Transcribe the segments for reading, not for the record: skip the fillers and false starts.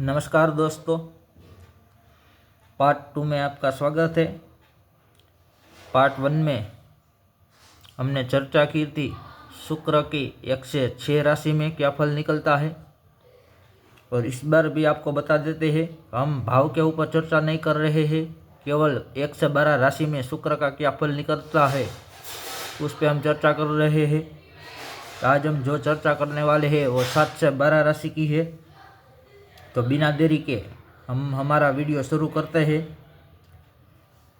नमस्कार दोस्तों, पार्ट 2 में आपका स्वागत है। पार्ट 1 में हमने चर्चा की थी शुक्र की 1 से 6 राशि में क्या फल निकलता है। और इस बार भी आपको बता देते हैं, हम भाव के ऊपर चर्चा नहीं कर रहे हैं, केवल 1 से 12 राशि में शुक्र का क्या फल निकलता है उस पर हम चर्चा कर रहे हैं। आज हम जो चर्चा करने वाले हैं वो 7 से 12 राशि की है। तो बिना देरी के हम हमारा वीडियो शुरू करते हैं।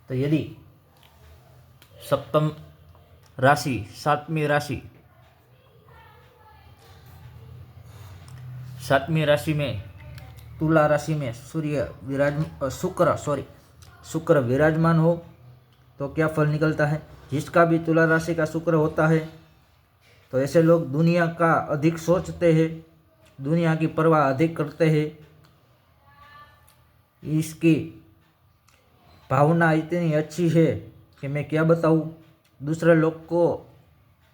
तो यदि सप्तम राशि, 7वीं राशि में तुला राशि में शुक्र विराजमान हो तो क्या फल निकलता है। जिसका भी तुला राशि का शुक्र होता है तो ऐसे लोग दुनिया का अधिक सोचते हैं, दुनिया की परवाह अधिक करते हैं। इसकी भावना इतनी अच्छी है कि मैं क्या बताऊँ। दूसरे लोग को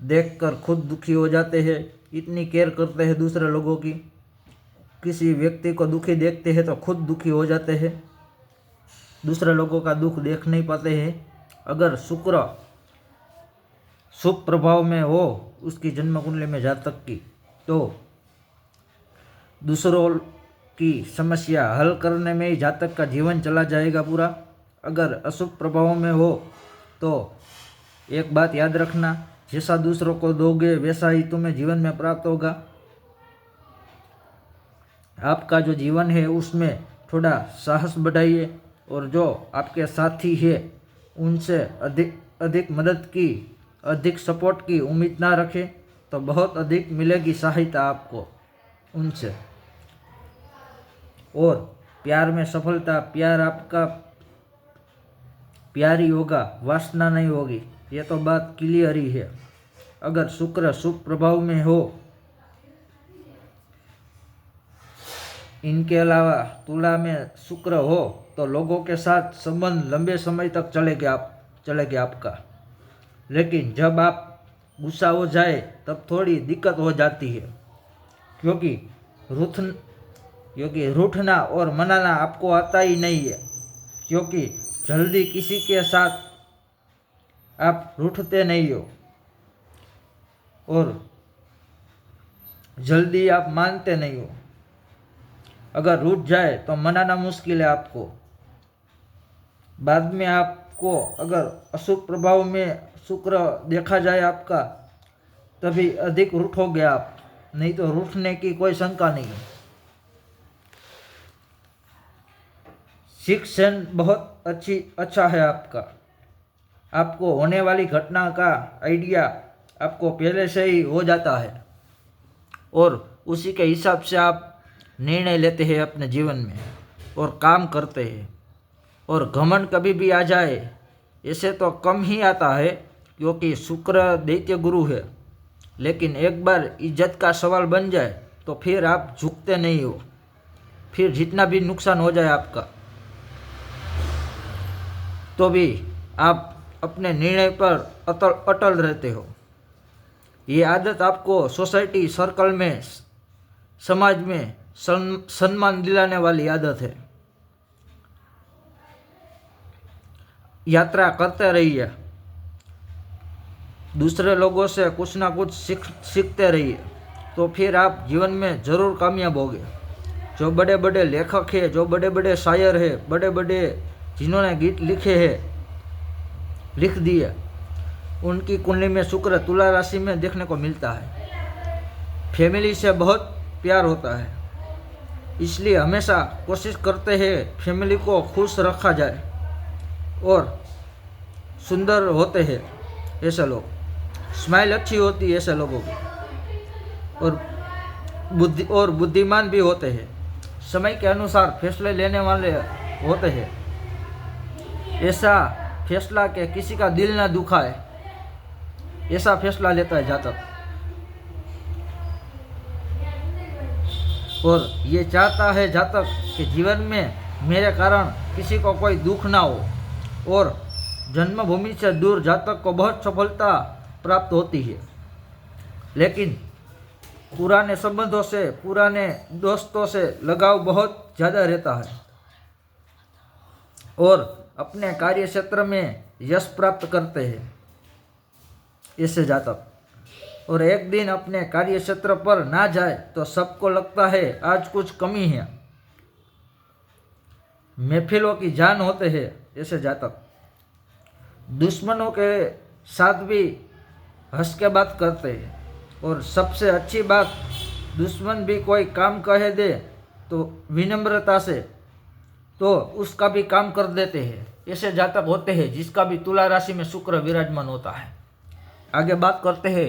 देखकर खुद दुखी हो जाते हैं, इतनी केयर करते हैं दूसरे लोगों की। किसी व्यक्ति को दुखी देखते हैं तो खुद दुखी हो जाते हैं, दूसरे लोगों का दुख देख नहीं पाते हैं। अगर शुक्र शुभ प्रभाव में हो उसकी जन्म कुंडली में जातक की, तो दूसरों की समस्या हल करने में ही जातक का जीवन चला जाएगा पूरा। अगर अशुभ प्रभाव में हो तो एक बात याद रखना, जैसा दूसरों को दोगे वैसा ही तुम्हें जीवन में प्राप्त होगा। आपका जो जीवन है उसमें थोड़ा साहस बढ़ाइए और जो आपके साथी है उनसे अधिक मदद की, अधिक सपोर्ट की उम्मीद ना रखें तो बहुत अधिक मिलेगी सहायता आपको उनसे। और प्यार में सफलता, प्यार आपका प्यार ही होगा, वासना नहीं होगी, ये तो बात क्लियर ही है। अगर शुक्र शुभ प्रभाव में हो, इनके अलावा तुला में शुक्र हो तो लोगों के साथ संबंध लंबे समय तक चलेगा आपका। लेकिन जब आप गुस्सा हो जाए तब थोड़ी दिक्कत हो जाती है, क्योंकि रूठना और मनाना आपको आता ही नहीं है। क्योंकि जल्दी किसी के साथ आप रूठते नहीं हो और जल्दी आप मानते नहीं हो। अगर रूठ जाए तो मनाना मुश्किल है आपको। बाद में आपको अगर अशुभ प्रभाव में शुक्र देखा जाए आपका, तभी अधिक रूठोगे आप, नहीं तो रूठने की कोई शंका नहीं है। शिक्षण बहुत अच्छा है आपका। आपको होने वाली घटना का आइडिया आपको पहले से ही हो जाता है और उसी के हिसाब से आप निर्णय लेते हैं अपने जीवन में और काम करते हैं। और घमंड कभी भी आ जाए ऐसे तो कम ही आता है, क्योंकि शुक्र दैत्य गुरु है। लेकिन एक बार इज्जत का सवाल बन जाए तो फिर आप झुकते नहीं हो, फिर जितना भी नुकसान हो जाए आपका तो भी आप अपने निर्णय पर अटल रहते हो। ये आदत आपको सोसाइटी सर्कल में, समाज में सम्मान दिलाने वाली आदत है। यात्रा करते रहिए, दूसरे लोगों से कुछ ना कुछ सीखते रहिए, तो फिर आप जीवन में ज़रूर कामयाब होगे। जो बड़े बड़े लेखक हैं, जो बड़े बड़े शायर हैं, बड़े बड़े जिन्होंने गीत लिख दिए, उनकी कुंडली में शुक्र तुला राशि में देखने को मिलता है। फैमिली से बहुत प्यार होता है, इसलिए हमेशा कोशिश करते हैं फैमिली को खुश रखा जाए। और सुंदर होते हैं ऐसे लोग, स्माइल अच्छी होती है ऐसे लोगों की। और बुद्धिमान भी होते हैं, समय के अनुसार फैसले लेने वाले होते हैं। ऐसा फैसला कि किसी का दिल ना दुखाए, ऐसा फैसला लेता है जातक। और ये चाहता है जातक कि जीवन में मेरे कारण किसी को कोई दुख ना हो। और जन्मभूमि से दूर जातक को बहुत सफलता प्राप्त होती है। लेकिन पुराने संबंधों से, पुराने दोस्तों से लगाव बहुत ज़्यादा रहता है और अपने कार्य क्षेत्र में यश प्राप्त करते हैं ऐसे जातक। और एक दिन अपने कार्य क्षेत्र पर ना जाए तो सबको लगता है आज कुछ कमी है, महफिलों की जान होते हैं ऐसे जातक। दुश्मनों के साथ भी हंस के बात करते हैं और सबसे अच्छी बात, दुश्मन भी कोई काम कह दे तो विनम्रता से तो उसका भी काम कर देते हैं ऐसे जातक होते हैं जिसका भी तुला राशि में शुक्र विराजमान होता है। आगे बात करते हैं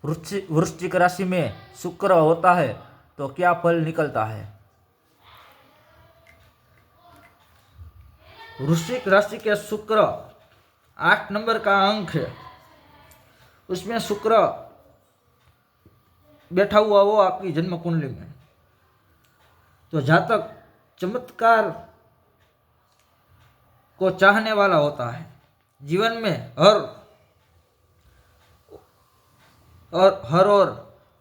वृश्चिक राशि में शुक्र होता है तो क्या फल निकलता है। वृश्चिक राशि के शुक्र 8 नंबर का अंक है, उसमें शुक्र बैठा हुआ वो आपकी जन्म कुंडली में। तो जातक चमत्कार को चाहने वाला होता है, जीवन में हर और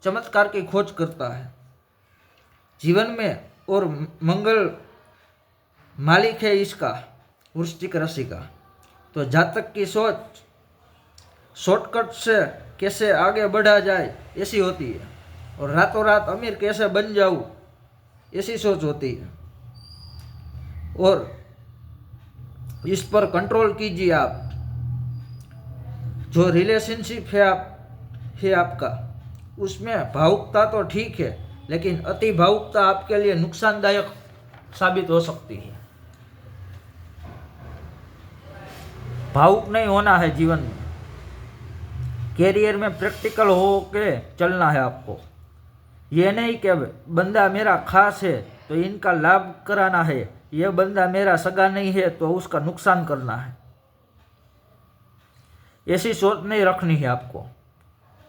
चमत्कार की खोज करता है जीवन में, और मंगल मालिक है इसका, वृश्चिक राशि का। तो जातक की सोच शॉर्टकट से कैसे आगे बढ़ा जाए ऐसी होती है, और रातों रात अमीर कैसे बन जाऊं ऐसी सोच होती है। और इस पर कंट्रोल कीजिए आप। जो रिलेशनशिप है आपका, उसमें भावुकता तो ठीक है, लेकिन अति भावुकता आपके लिए नुकसानदायक साबित हो सकती है। भावुक नहीं होना है जीवन में। कैरियर में प्रैक्टिकल हो के चलना है आपको। ये नहीं कि बंदा मेरा खास है तो इनका लाभ कराना है, यह बंदा मेरा सगा नहीं है तो उसका नुकसान करना है, ऐसी सोच नहीं रखनी है आपको।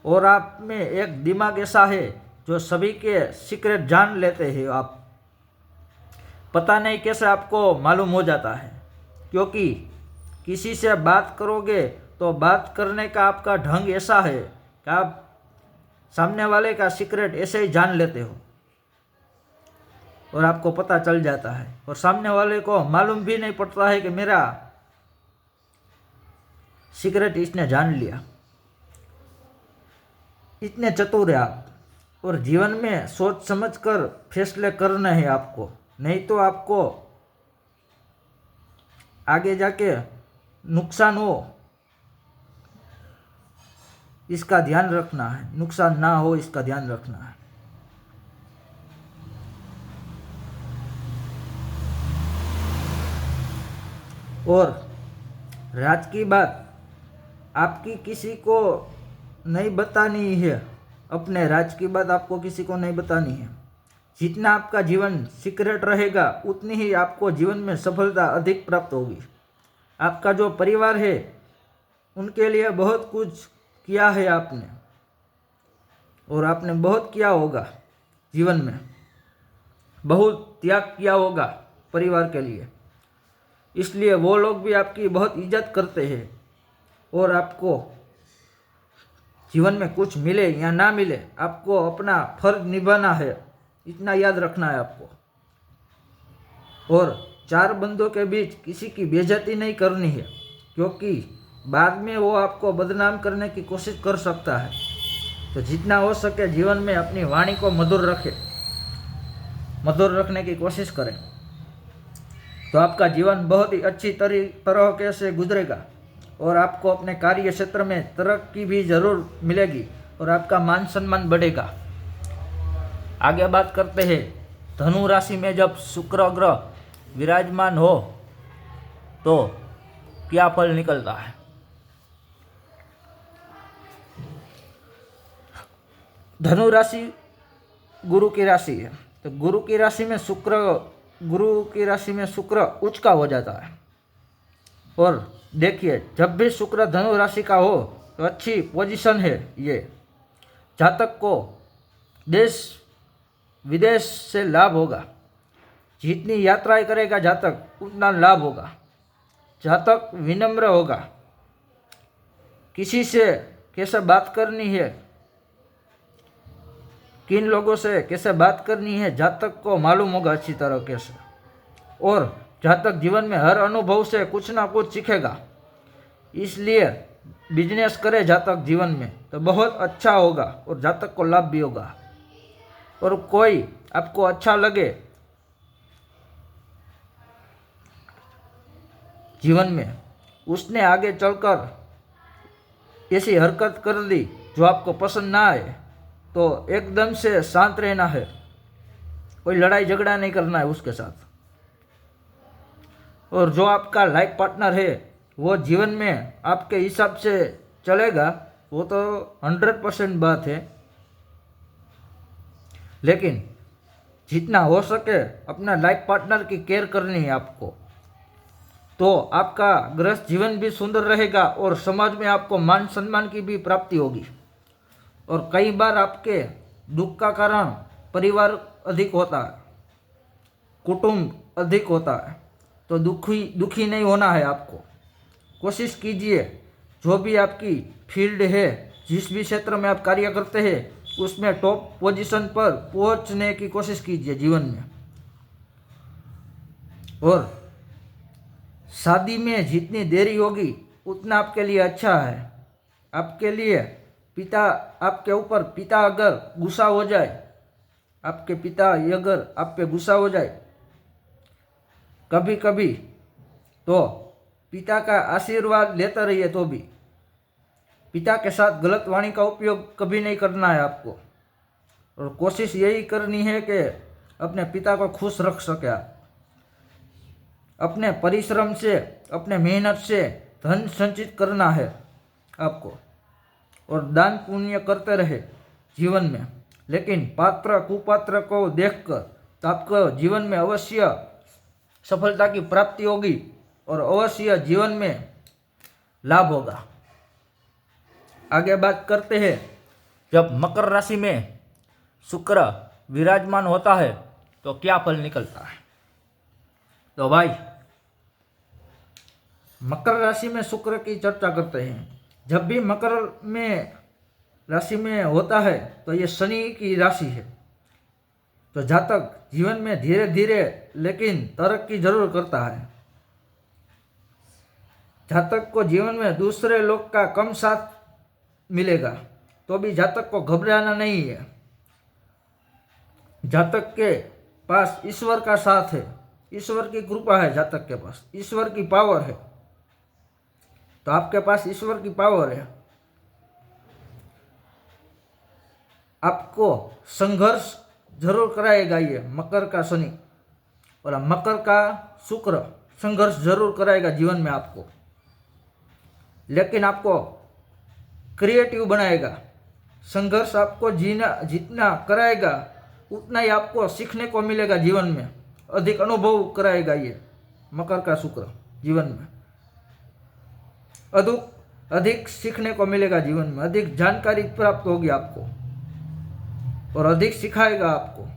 और आप में एक दिमाग ऐसा है जो सभी के सीक्रेट जान लेते हैं आप, पता नहीं कैसे आपको मालूम हो जाता है, क्योंकि किसी से बात करोगे तो बात करने का आपका ढंग ऐसा है कि आप सामने वाले का सीक्रेट ऐसे ही जान लेते हो और आपको पता चल जाता है, और सामने वाले को मालूम भी नहीं पड़ता है कि मेरा सीक्रेट इसने जान लिया। इतने चतुर है आप, और जीवन में सोच समझ कर फैसले करने हैं आपको, नहीं तो आपको आगे जाके नुकसान हो इसका ध्यान रखना है, नुकसान ना हो इसका ध्यान रखना है। और राज की बात आपकी किसी को नहीं बतानी है, अपने राज की बात आपको किसी को नहीं बतानी है। जितना आपका जीवन सीक्रेट रहेगा उतनी ही आपको जीवन में सफलता अधिक प्राप्त होगी। आपका जो परिवार है उनके लिए बहुत कुछ किया है आपने, और आपने बहुत किया होगा जीवन में, बहुत त्याग किया होगा परिवार के लिए, इसलिए वो लोग भी आपकी बहुत इज्जत करते हैं। और आपको जीवन में कुछ मिले या ना मिले, आपको अपना फर्ज निभाना है, इतना याद रखना है आपको। और 4 बंदों के बीच किसी की बेइज्जती नहीं करनी है, क्योंकि बाद में वो आपको बदनाम करने की कोशिश कर सकता है। तो जितना हो सके जीवन में अपनी वाणी को मधुर रखें, मधुर रखने की कोशिश करें, तो आपका जीवन बहुत ही अच्छी तरह से गुजरेगा, और आपको अपने कार्य क्षेत्र में तरक्की भी जरूर मिलेगी, और आपका मान सम्मान बढ़ेगा। आगे बात करते हैं धनु राशि में जब शुक्र ग्रह विराजमान हो तो क्या फल निकलता है। धनु राशि गुरु की राशि है, तो गुरु की राशि में शुक्र उच्च का हो जाता है। और देखिए, जब भी शुक्र धनु राशि का हो तो अच्छी पोजीशन है ये। जातक को देश विदेश से लाभ होगा, जितनी यात्राएं करेगा जातक उतना लाभ होगा। जातक विनम्र होगा, किसी से कैसे बात करनी है, किन लोगों से कैसे बात करनी है जातक को मालूम होगा अच्छी तरह कैसे। और जातक जीवन में हर अनुभव से कुछ ना कुछ सीखेगा, इसलिए बिजनेस करे जातक जीवन में तो बहुत अच्छा होगा और जातक को लाभ भी होगा। और कोई आपको अच्छा लगे जीवन में, उसने आगे चलकर ऐसी हरकत कर दी जो आपको पसंद ना आए, तो एकदम से शांत रहना है, कोई लड़ाई झगड़ा नहीं करना है उसके साथ। और जो आपका लाइफ पार्टनर है वो जीवन में आपके हिसाब से चलेगा, वो तो 100% बात है, लेकिन जितना हो सके अपना लाइफ पार्टनर की केयर करनी है आपको, तो आपका गृहस्थ जीवन भी सुंदर रहेगा और समाज में आपको मान सम्मान की भी प्राप्ति होगी। और कई बार आपके दुख का कारण परिवार अधिक होता है, कुटुंब अधिक होता है, तो दुखी नहीं होना है आपको। कोशिश कीजिए जो भी आपकी फील्ड है, जिस भी क्षेत्र में आप कार्य करते हैं, उसमें टॉप पोजीशन पर पहुंचने की कोशिश कीजिए जीवन में। और शादी में जितनी देरी होगी उतना आपके लिए अच्छा है। आपके लिए आपके ऊपर पिता अगर गुस्सा हो जाए, आपके पिता अगर आप पे गुस्सा हो जाए कभी कभी, तो पिता का आशीर्वाद लेते रहिए। तो भी पिता के साथ गलत वाणी का उपयोग कभी नहीं करना है आपको। और कोशिश यही करनी है कि अपने पिता को खुश रख सके आप। अपने परिश्रम से, अपने मेहनत से धन संचित करना है आपको, और दान पुण्य करते रहे जीवन में। लेकिन पात्र कुपात्र को देखकर तो आपको जीवन में अवश्य सफलता की प्राप्ति होगी और अवश्य जीवन में लाभ होगा। आगे बात करते हैं, जब मकर राशि में शुक्र विराजमान होता है तो क्या फल निकलता है। तो भाई मकर राशि में शुक्र की चर्चा करते हैं। जब भी मकर में राशि में होता है तो ये शनि की राशि है। तो जातक जीवन में धीरे धीरे लेकिन तरक्की जरूर करता है। जातक को जीवन में दूसरे लोग का कम साथ मिलेगा, तो भी जातक को घबराना नहीं है। जातक के पास ईश्वर का साथ है, ईश्वर की कृपा है, जातक के पास ईश्वर की पावर है। तो आपके पास ईश्वर की पावर है। आपको संघर्ष जरूर कराएगा ये मकर का शनि, और मकर का शुक्र संघर्ष जरूर कराएगा जीवन में आपको, लेकिन आपको क्रिएटिव बनाएगा। संघर्ष आपको जितना कराएगा उतना ही आपको सीखने को मिलेगा जीवन में, अधिक अनुभव कराएगा ये मकर का शुक्र जीवन में। अधिक सीखने को मिलेगा जीवन में, अधिक जानकारी प्राप्त होगी आपको और अधिक सिखाएगा आपको।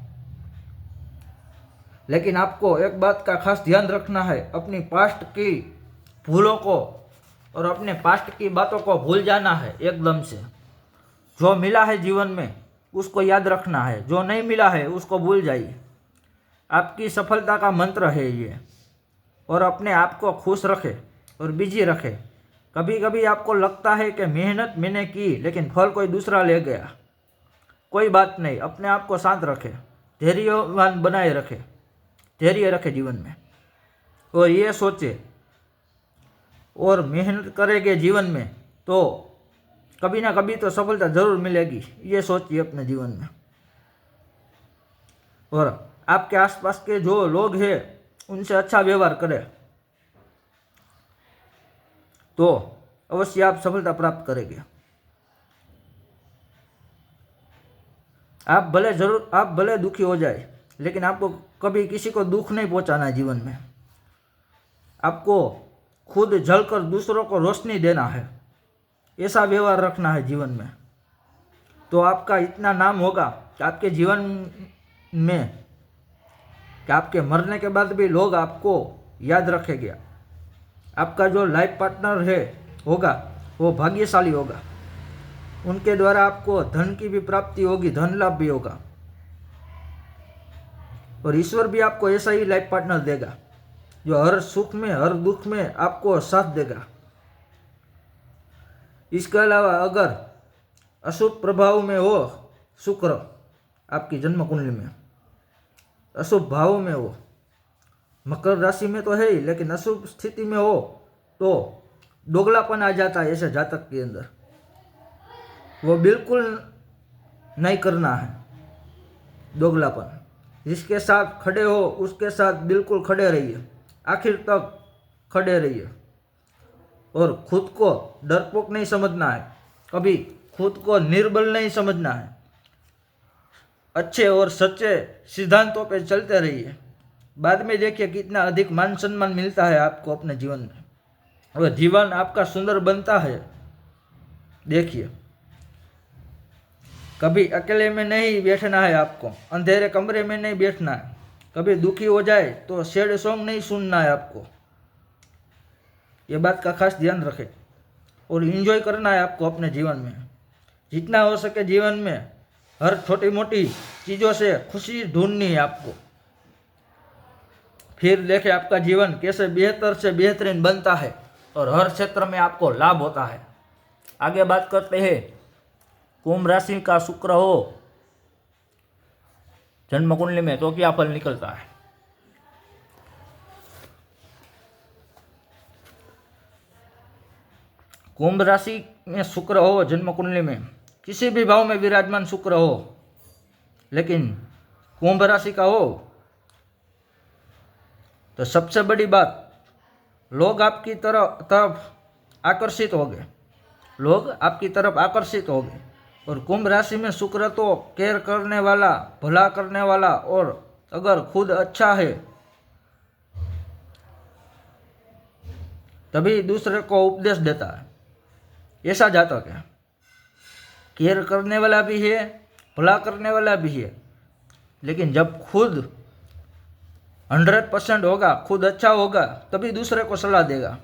लेकिन आपको एक बात का खास ध्यान रखना है, अपनी पास्ट की भूलों को और अपने पास्ट की बातों को भूल जाना है एकदम से। जो मिला है जीवन में उसको याद रखना है, जो नहीं मिला है उसको भूल जाइए। आपकी सफलता का मंत्र है ये। और अपने आप को खुश रखे और बिजी रखे। कभी कभी आपको लगता है कि मेहनत मैंने की लेकिन फल कोई दूसरा ले गया, कोई बात नहीं, अपने आप को शांत रखे, धैर्यवान बनाए रखे, धैर्य रखे जीवन में, और ये सोचे और मेहनत करेंगे जीवन में तो कभी ना कभी तो सफलता जरूर मिलेगी, ये सोचिए अपने जीवन में। और आपके आसपास के जो लोग हैं उनसे अच्छा व्यवहार करें तो अवश्य आप सफलता प्राप्त करेंगे। आप भले दुखी हो जाए, लेकिन आपको कभी किसी को दुख नहीं पहुंचाना है जीवन में। आपको खुद जलकर दूसरों को रोशनी देना है, ऐसा व्यवहार रखना है जीवन में। तो आपका इतना नाम होगा कि आपके जीवन में, कि आपके मरने के बाद भी लोग आपको याद रखेंगे। आपका जो लाइफ पार्टनर है होगा वो भाग्यशाली होगा। उनके द्वारा आपको धन की भी प्राप्ति होगी, धन लाभ भी होगा, और ईश्वर भी आपको ऐसा ही लाइफ पार्टनर देगा जो हर सुख में हर दुख में आपको साथ देगा। इसके अलावा अगर अशुभ प्रभाव में हो शुक्र, आपकी जन्म कुंडली में अशुभ भाव में हो, मकर राशि में तो है ही, लेकिन अशुभ स्थिति में हो तो दोगलापन आ जाता है ऐसे जातक के अंदर। वो बिल्कुल नहीं करना है दोगलापन। जिसके साथ खड़े हो उसके साथ बिल्कुल खड़े रहिए, आखिर तक खड़े रहिए, और खुद को डरपोक नहीं समझना है, कभी खुद को निर्बल नहीं समझना है। अच्छे और सच्चे सिद्धांतों पे चलते रहिए, बाद में देखिए कितना अधिक मान सम्मान मिलता है आपको अपने जीवन में, और जीवन आपका सुंदर बनता है। देखिए, कभी अकेले में नहीं बैठना है आपको, अंधेरे कमरे में नहीं बैठना है, कभी दुखी हो जाए तो सैड सॉन्ग नहीं सुनना है आपको, ये बात का खास ध्यान रखें। और एंजॉय करना है आपको अपने जीवन में, जितना हो सके जीवन में हर छोटी मोटी चीज़ों से खुशी ढूंढनी है आपको। फिर देखें आपका जीवन कैसे बेहतर से बेहतरीन बनता है और हर क्षेत्र में आपको लाभ होता है। आगे बात करते हैं, कुंभ राशि का शुक्र हो जन्म कुंडली में तो क्या फल निकलता है। कुंभ राशि में शुक्र हो जन्म कुंडली में, किसी भी भाव में विराजमान शुक्र हो, लेकिन कुंभ राशि का हो तो सबसे बड़ी बात, लोग आपकी तरफ आकर्षित हो गए, लोग आपकी तरफ आकर्षित हो गए। और कुंभ राशि में शुक्र तो केयर करने वाला, भला करने वाला, और अगर खुद अच्छा है तभी दूसरे को उपदेश देता है, ऐसा जातक है। केयर करने वाला भी है, भला करने वाला भी है, लेकिन जब खुद 100% होगा, खुद अच्छा होगा, तभी दूसरे को सलाह देगा।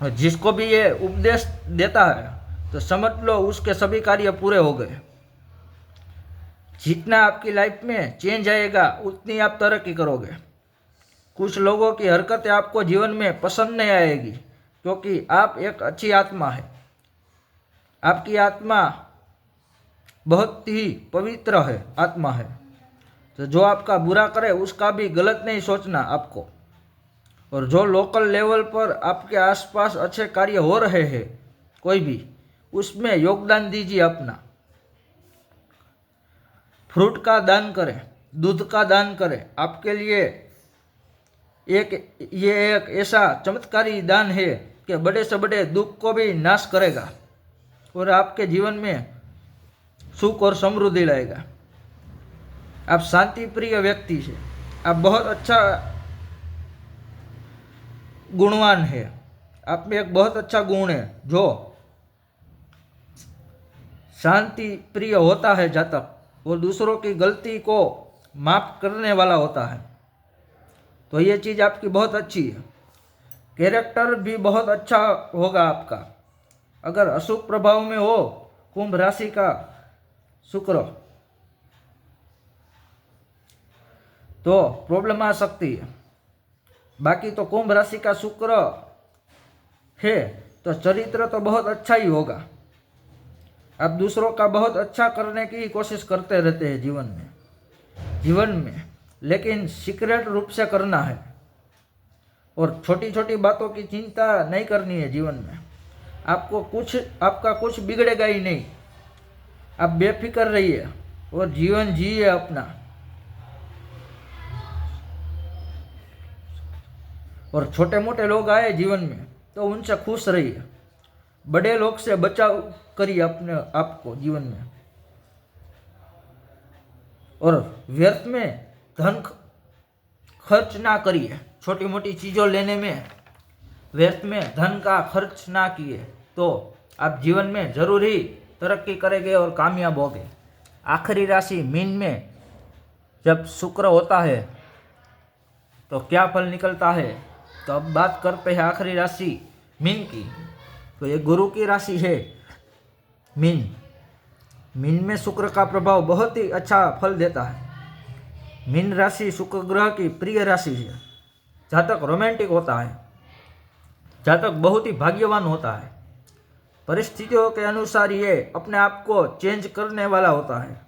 और जिसको भी ये उपदेश देता है तो समझ लो उसके सभी कार्य पूरे हो गए। जितना आपकी लाइफ में चेंज आएगा उतनी आप तरक्की करोगे। कुछ लोगों की हरकतें आपको जीवन में पसंद नहीं आएगी, क्योंकि आप एक अच्छी आत्मा है, आपकी आत्मा बहुत ही पवित्र है, आत्मा है। तो जो आपका बुरा करे उसका भी गलत नहीं सोचना आपको। और जो लोकल लेवल पर आपके आसपास अच्छे कार्य हो रहे हैं कोई भी, उसमें योगदान दीजिए अपना। फ्रूट का दान करें, दूध का दान करें, आपके लिए ये एक ऐसा चमत्कारी दान है कि बड़े से बड़े दुख को भी नाश करेगा और आपके जीवन में सुख और समृद्धि लाएगा। आप शांति प्रिय व्यक्ति से, आप बहुत अच्छा गुणवान है, आप में एक बहुत अच्छा गुण है जो शांति प्रिय होता है जातक, और दूसरों की गलती को माफ करने वाला होता है। तो ये चीज़ आपकी बहुत अच्छी है। कैरेक्टर भी बहुत अच्छा होगा आपका। अगर अशुभ प्रभाव में हो कुंभ राशि का शुक्र तो प्रॉब्लम आ सकती है। बाकी तो कुंभ राशि का शुक्र है तो चरित्र तो बहुत अच्छा ही होगा। आप दूसरों का बहुत अच्छा करने की कोशिश करते रहते हैं जीवन में, लेकिन सीक्रेट रूप से करना है और छोटी छोटी बातों की चिंता नहीं करनी है जीवन में। आपका कुछ बिगड़ेगा ही नहीं। आप बेफिक्र रहिए और जीवन जिए अपना। और छोटे मोटे लोग आए जीवन में तो उनसे खुश रहिए। बड़े लोग से बचाव करिए अपने आप को जीवन में। और व्यर्थ में धन खर्च ना करिए। छोटी मोटी चीज़ों लेने में व्यर्थ में धन का खर्च ना किए तो आप जीवन में जरूर ही तरक्की करेंगे और कामयाब होंगे। आखिरी राशि मीन में जब शुक्र होता है तो क्या फल निकलता है, तो अब बात करते हैं आखिरी राशि मीन की। तो ये गुरु की राशि है मीन। मीन में शुक्र का प्रभाव बहुत ही अच्छा फल देता है। मीन राशि शुक्र ग्रह की प्रिय राशि है। जातक रोमांटिक होता है, जातक बहुत ही भाग्यवान होता है। परिस्थितियों के अनुसार ये अपने आप को चेंज करने वाला होता है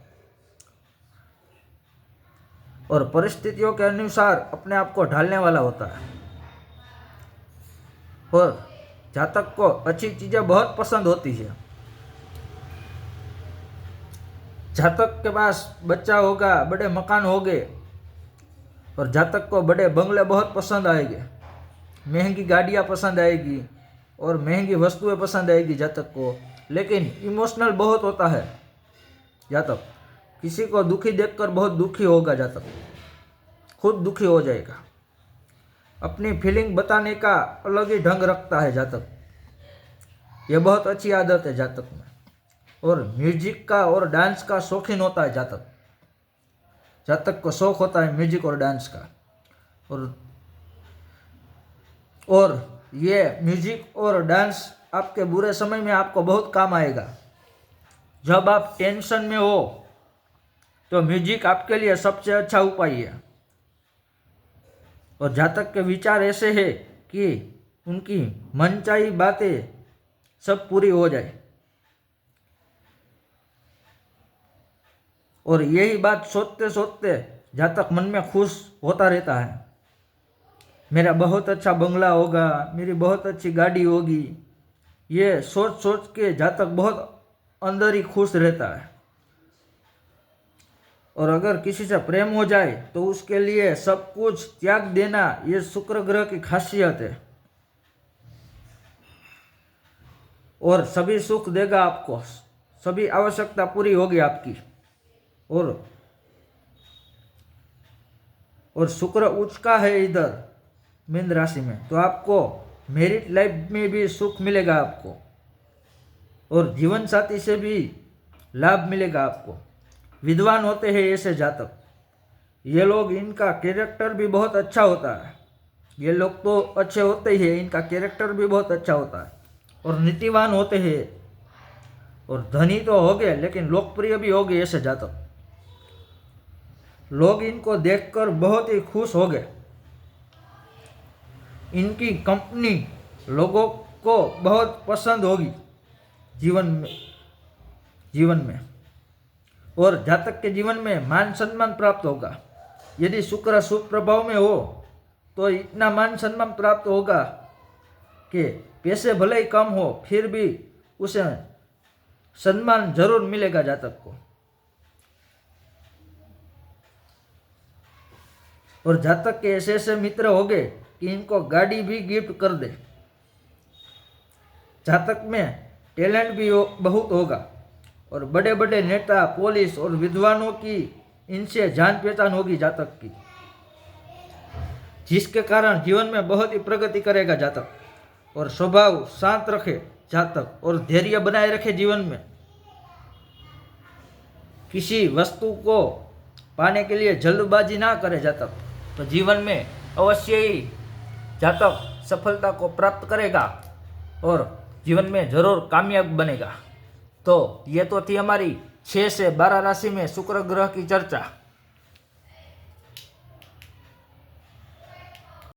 और परिस्थितियों के अनुसार अपने आप को ढालने वाला होता है। और जातक को अच्छी चीज़ें बहुत पसंद होती है। जातक के पास बच्चा होगा, बड़े मकान होंगे और जातक को बड़े बंगले बहुत पसंद आएंगे, महंगी गाड़ियाँ पसंद आएगी और महंगी वस्तुएं पसंद आएगी जातक को। लेकिन इमोशनल बहुत होता है जातक। किसी को दुखी देखकर बहुत दुखी होगा जातक, खुद दुखी हो जाएगा। अपनी फीलिंग बताने का अलग ही ढंग रखता है जातक। यह बहुत अच्छी आदत है जातक में। और म्यूजिक का और डांस का शौकीन होता है जातक। जातक को शौक होता है म्यूजिक और डांस का। और ये म्यूजिक और डांस आपके बुरे समय में आपको बहुत काम आएगा। जब आप टेंशन में हो तो म्यूजिक आपके लिए सबसे अच्छा उपाय है। और जातक के विचार ऐसे हैं कि उनकी मनचाही बातें सब पूरी हो जाए और यही बात सोचते सोचते जातक मन में खुश होता रहता है। मेरा बहुत अच्छा बंगला होगा, मेरी बहुत अच्छी गाड़ी होगी, ये सोच सोच के जातक बहुत अंदर ही खुश रहता है। और अगर किसी से प्रेम हो जाए तो उसके लिए सब कुछ त्याग देना, ये शुक्र ग्रह की खासियत है। और सभी सुख देगा आपको, सभी आवश्यकता पूरी होगी आपकी। और शुक्र उच्च का है इधर मीन राशि में, तो आपको मैरिड लाइफ में भी सुख मिलेगा आपको और जीवन साथी से भी लाभ मिलेगा आपको। विद्वान होते हैं ऐसे जातक, ये लोग, इनका कैरेक्टर भी बहुत अच्छा होता है। ये लोग तो अच्छे होते ही हैं, इनका कैरेक्टर भी बहुत अच्छा होता है और नीतिवान होते हैं और धनी तो हो गए लेकिन लोकप्रिय भी हो गए ऐसे जातक। लोग इनको देखकर बहुत ही खुश हो गए। इनकी कंपनी लोगों को बहुत पसंद होगी जीवन में। और जातक के जीवन में मान सम्मान प्राप्त होगा। यदि शुक्र शुभ प्रभाव में हो तो इतना मान सम्मान प्राप्त होगा कि पैसे भले ही कम हो फिर भी उसे सम्मान जरूर मिलेगा जातक को। और जातक के ऐसे ऐसे मित्र हो गए कि इनको गाड़ी भी गिफ्ट कर दे। जातक में टैलेंट भी बहुत होगा और बड़े बड़े नेता, पुलिस और विद्वानों की इनसे जान पहचान होगी जातक की, जिसके कारण जीवन में बहुत ही प्रगति करेगा जातक। और स्वभाव शांत रखे जातक और धैर्य बनाए रखे जीवन में। किसी वस्तु को पाने के लिए जल्दबाजी ना करे जातक, तो जीवन में अवश्य ही जातक सफलता को प्राप्त करेगा और जीवन में जरूर कामयाब बनेगा। तो ये तो थी हमारी 6 से 12 राशि में शुक्र ग्रह की चर्चा।